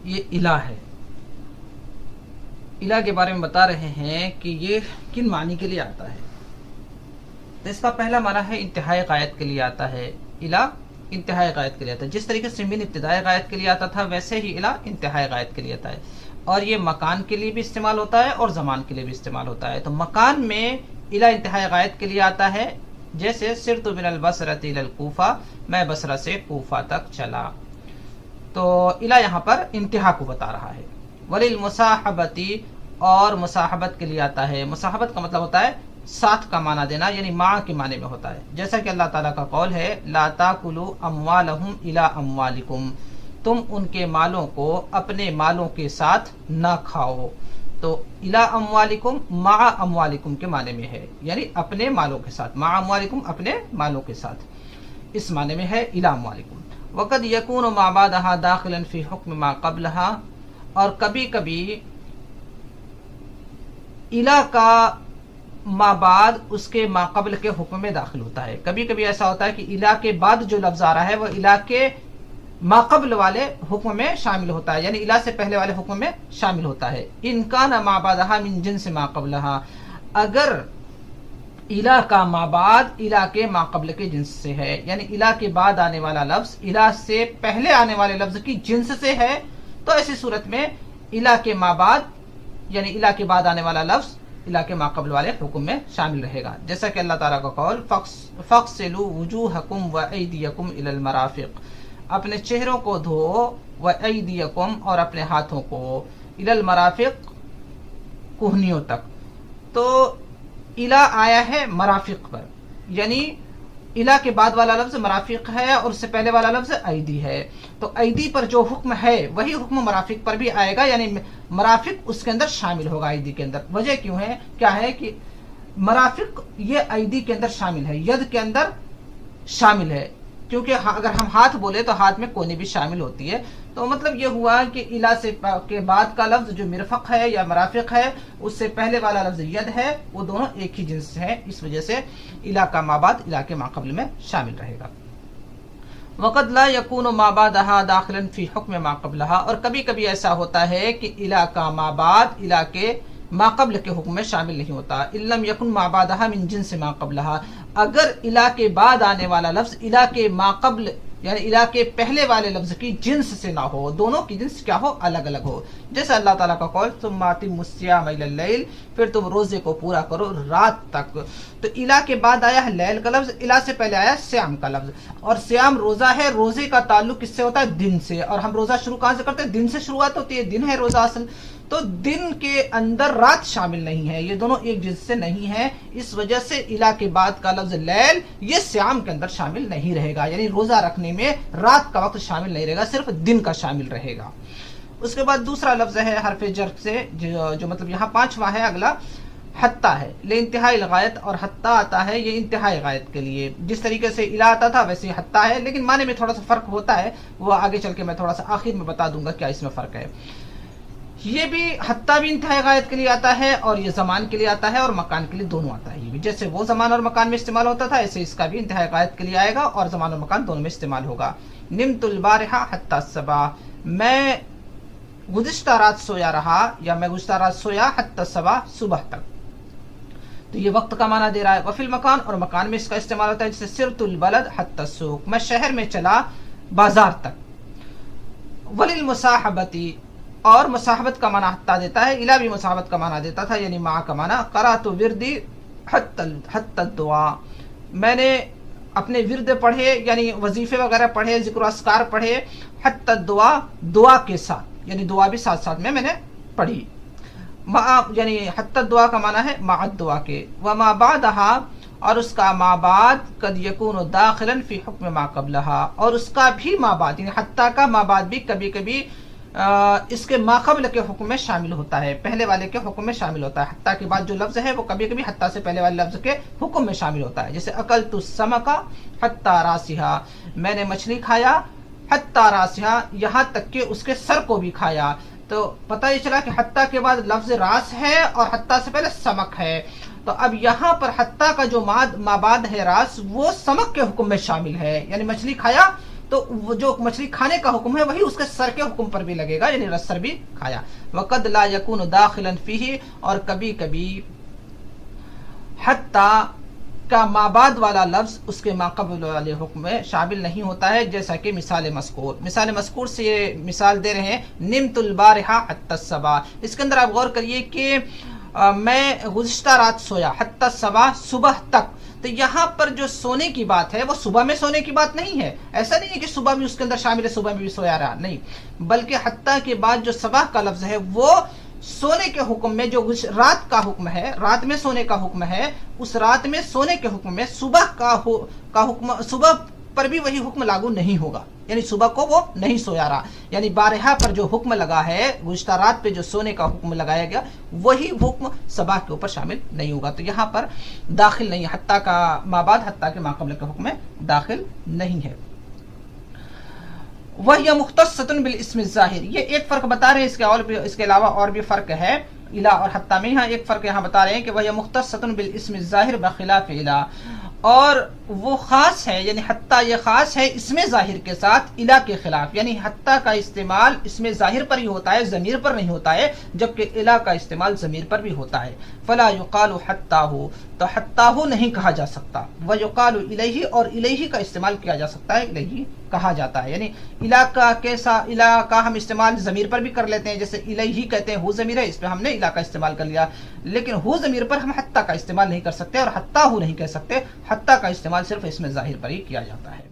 یہ الہ ہے. الہ کے بارے میں بتا رہے ہیں کہ یہ کن معنی کے لیے آتا ہے. تو اس کا پہلا معنی ہے انتہائی غایت کے لیے آتا ہے. الہ انتہائی غایت کے لیے آتا ہے. جس طریقے سے من ابتدائی غایت کے لیے آتا تھا ویسے ہی الہ انتہائی غایت کے لیے آتا ہے. اور یہ مکان کے لیے بھی استعمال ہوتا ہے اور زمان کے لیے بھی استعمال ہوتا ہے. تو مکان میں الہ انتہائی غایت کے لیے آتا ہے، جیسے سرت من البصرۃ الی الکوفہ، میں بصرہ سے کوفہ تک چلا. تو الہ یہاں پر انتہا کو بتا رہا ہے. وللمصاحبۃ، اور مصاحبت کے لیے آتا ہے. مصاحبت کا مطلب ہوتا ہے ساتھ کا معنی دینا، یعنی مع کے معنی میں ہوتا ہے. جیسا کہ اللہ تعالیٰ کا قول ہے لا تاکلوا اموالہم الی اموالکم، تم ان کے مالوں کو اپنے مالوں کے ساتھ نہ کھاؤ. تو الی اموالکم مع اموالکم کے معنی میں ہے، یعنی اپنے مالوں کے ساتھ. مع اموالکم اپنے مالوں کے ساتھ، اس معنی میں ہے الی اموالکم. وقد یکون ما بعدها داخلا فی حکم ما قبلها، اور کبھی کبھی الہ کا ما بعد اس کے ما قبل کے حکم میں داخل ہوتا ہے. کبھی کبھی ایسا ہوتا ہے کہ الہ کے بعد جو لفظ آ رہا ہے وہ الہ کے ما قبل والے حکم میں شامل ہوتا ہے، یعنی الہ سے پہلے والے حکم میں شامل ہوتا ہے. ان کان ما بعدها من جنس ما قبلها، اگر الہ کا ما بعد الہ کے ما قبل کے جنس سے ہے، یعنی الہ کے بعد آنے والا لفظ الہ سے پہلے آنے والے لفظ کی جنس سے ہے، تو ایسی صورت میں الہ کے ما بعد، یعنی الہ کے بعد آنے والا لفظ الہ کے ما قبل والے حکم میں شامل رہے گا. جیسا کہ اللہ تعالیٰ کا قول فاغسلوا وجوہکم وایدیکم الی المرافق، اپنے چہروں کو دھو، وایدیکم اور اپنے ہاتھوں کو، الی المرافق کوہنیوں تک. تو الہ آیا ہے مرافق پر، یعنی الہ کے بعد والا لفظ مرافق ہے اور اس سے پہلے والا لفظ ایدی ہے. تو ایدی پر جو حکم ہے وہی حکم مرافق پر بھی آئے گا، یعنی مرافق اس کے اندر شامل ہوگا ایدی کے اندر. وجہ کیوں ہے؟ کیا ہے کہ مرافق یہ ایدی کے اندر شامل ہے، ید کے اندر شامل ہے، کیونکہ اگر ہم ہاتھ بولے تو ہاتھ میں کونی بھی شامل ہوتی ہے. تو مطلب یہ ہوا کہ الہ سے کے بعد کا لفظ جو مرفق ہے یا مرافق ہے، اس سے پہلے والا لفظ ید ہے، وہ دونوں ایک ہی جنس ہیں، اس وجہ سے الہ کا ما بعد الہ کے ما قبل میں شامل رہے گا. وقد لا يكون ما بعدها داخلا في حکم ما قبلها، اور کبھی کبھی ایسا ہوتا ہے کہ الہ کا ما بعد الہ کے ما قبل کے حکم میں شامل نہیں ہوتا. ان لم يكن ما بعدها من جنس ما قبلها، اگر الہ کے بعد آنے والا لفظ الہ کے ما قبل یعنی الہ کے پہلے والے لفظ کی جنس سے نہ ہو، دونوں کی جنس کیا ہو؟ الگ الگ ہو. جیسے اللہ تعالیٰ کا قول ثم اتموا الصیام الی اللیل، پھر تم روزے کو پورا کرو رات تک. تو الہ کے بعد آیا ہے لیل کا لفظ، الہ سے پہلے آیا سیام کا لفظ. اور سیام روزہ ہے، روزے کا تعلق کس سے ہوتا ہے؟ دن سے. اور ہم روزہ شروع کہاں سے کرتے ہیں؟ دن سے شروعات ہوتی ہے، دن ہے روزہ اصل. تو دن کے اندر رات شامل نہیں ہے، یہ دونوں ایک جنس سے نہیں ہے. اس وجہ سے الہ کے بعد کا لفظ لیل یہ سیام کے اندر شامل نہیں رہے گا، یعنی روزہ رکھنے میں رات کا وقت شامل نہیں رہے گا، صرف دن کا شامل رہے گا. اس کے بعد دوسرا لفظ ہے حرف جر سے، جو مطلب یہاں پانچواں ہے اگلا، حتیٰ ہے. لے انتہائی الغایت، اور حتیٰ آتا ہے یہ انتہائی غایت کے لیے. جس طریقے سے الہ آتا تھا ویسے حتیٰ ہے، لیکن معنی میں تھوڑا سا فرق ہوتا ہے، وہ آگے چل کے میں تھوڑا سا آخر میں بتا دوں گا کیا اس میں فرق ہے. یہ بھی حتیٰ بھی انتہائی غایت کے لیے آتا ہے، اور یہ زمان کے لیے آتا ہے اور مکان کے لیے دونوں آتا ہے. یہ بھی جیسے وہ زمان اور مکان میں استعمال ہوتا تھا، ایسے اس کا بھی انتہائی غایت کے لیے آئے گا اور زمان اور مکان دونوں میں استعمال ہوگا. نمت البارحہ حتی الصباح، میں گزشتہ رات سویا رہا، یا میں گزشتہ رات سویا حتی الصباح، صبح تک. تو یہ وقت کا معنی دے رہا ہے. وفی المکان، اور مکان میں اس کا استعمال ہوتا ہے، جیسے سرت البلد حتی السوق، میں شہر میں چلا بازار تک. وللمصاحبۃ، اور مصاحبت کا معنی حتیٰ دیتا ہے. الہ بھی مصاحبت کا معنی دیتا تھا، یعنی مع کا معنی. قرأت وردی حتی الدعاء، میں نے اپنے ورد پڑھے، یعنی وظیفے وغیرہ پڑھے، ذکر و اذکار پڑھے، حتی الدعاء، دعا کے ساتھ، یعنی دعا بھی ساتھ ساتھ میں نے پڑھی. یعنی حتی الدعاء کا معنی ہے مع الدعاء کے. وما بعدها، اور اس کا ما بعد قد یکون داخلا فی حکم ما قبلها، اور اس کا بھی ما بعد یعنی حتیٰ کا ما بعد بھی کبھی کبھی اس کے ما قبل کے حکم میں شامل ہوتا ہے، پہلے والے کے حکم میں شامل ہوتا ہے. حتیٰ کے بعد جو لفظ ہے وہ کبھی کبھی حتیٰ سے پہلے والے لفظ کے حکم میں شامل ہوتا ہے. جیسے اکلت السمک حتی راسها، میں نے مچھلی کھایا، حتی راسها، یہاں تک کہ اس کے سر کو بھی کھایا. تو پتہ یہ چلا کہ حتیٰ کے بعد لفظ راس ہے اور حتیٰ سے پہلے سمک ہے. تو اب یہاں پر حتیٰ کا جو ما بعد ہے راس، وہ سمک کے حکم میں شامل ہے، یعنی مچھلی کھایا تو وہ جو مچھلی کھانے کا حکم ہے وہی اس کے سر کے حکم پر بھی لگے گا، یعنی سر بھی کھایا. وقد لا یکون داخلا فیہ، اور کبھی کبھی حتی کا مابعد والا لفظ اس کے ماقبل والے حکم میں شامل نہیں ہوتا ہے، جیسا کہ مثال مذکور سے یہ مثال دے رہے ہیں نمت البارحہ حتی الصباح. اس کے اندر آپ غور کریے کہ میں گزشتہ رات سویا، حتی الصباح صبح تک. تو یہاں پر جو سونے کی بات ہے وہ صبح میں سونے کی بات نہیں ہے. ایسا نہیں ہے کہ صبح بھی اس کے اندر شامل ہے، صبح میں بھی سویا رہا، نہیں، بلکہ حتیٰ کے بعد جو صبح کا لفظ ہے وہ سونے کے حکم میں، جو رات کا حکم ہے، رات میں سونے کا حکم ہے، اس رات میں سونے کے حکم میں صبح کا حکم، صبح پر بھی وہی حکم لاگو نہیں ہوگا، یعنی صبح کو وہ نہیں سویا رہا. یعنی بارہا پر جو حکم لگا ہے، گزشتہ رات پہ جو سونے کا حکم لگایا گیا، وہی حکم صبح کے اوپر شامل نہیں ہوگا. تو یہاں پر داخل نہیں، حتیٰ کا مابعد حتیٰ کے ماقبل کا حکم میں داخل نہیں ہے. وَهِيَ مُخْتَصَّةٌ بِالْإِسْمِ الظَّاهِرِ، یہ ایک فرق بتا رہے ہیں، اس کے علاوہ اور بھی فرق ہے الہ اور حتیٰ میں. یہاں ایک فرق یہاں بتا رہے ہیں کہ وَهِيَ مُخْتَصَّةٌ بِالْإِسْمِ الظَّاهِرِ بخلاف الہ، اور وہ خاص ہے، یعنی حتیٰ یہ خاص ہے اسم ظاہر کے ساتھ الہ کے خلاف. یعنی حتیٰ کا استعمال اسم ظاہر پر ہی ہوتا ہے، ضمیر پر نہیں ہوتا ہے، جبکہ الہ کا استعمال ضمیر پر بھی ہوتا ہے. فلا یقال حتیٰ، تو حتیٰ نہیں کہا جا سکتا. ویقال الیہ، اور الیہ کا استعمال کیا جا سکتا ہے، الیہ کہا جاتا ہے. یعنی الہ کا کیسا، الہ کا ہم استعمال ضمیر پر بھی کر لیتے ہیں، جیسے الیہ کہتے ہیں، ہو ضمیر ہے، اس پہ ہم نے الہ کا استعمال کر لیا. لیکن ہو ضمیر پر ہم حتیٰ کا استعمال نہیں کر سکتے، اور حتیٰ ہو نہیں کہہ سکتے. حتیٰ کا استعمال صرف اسم ظاہر پر ہی کیا جاتا ہے.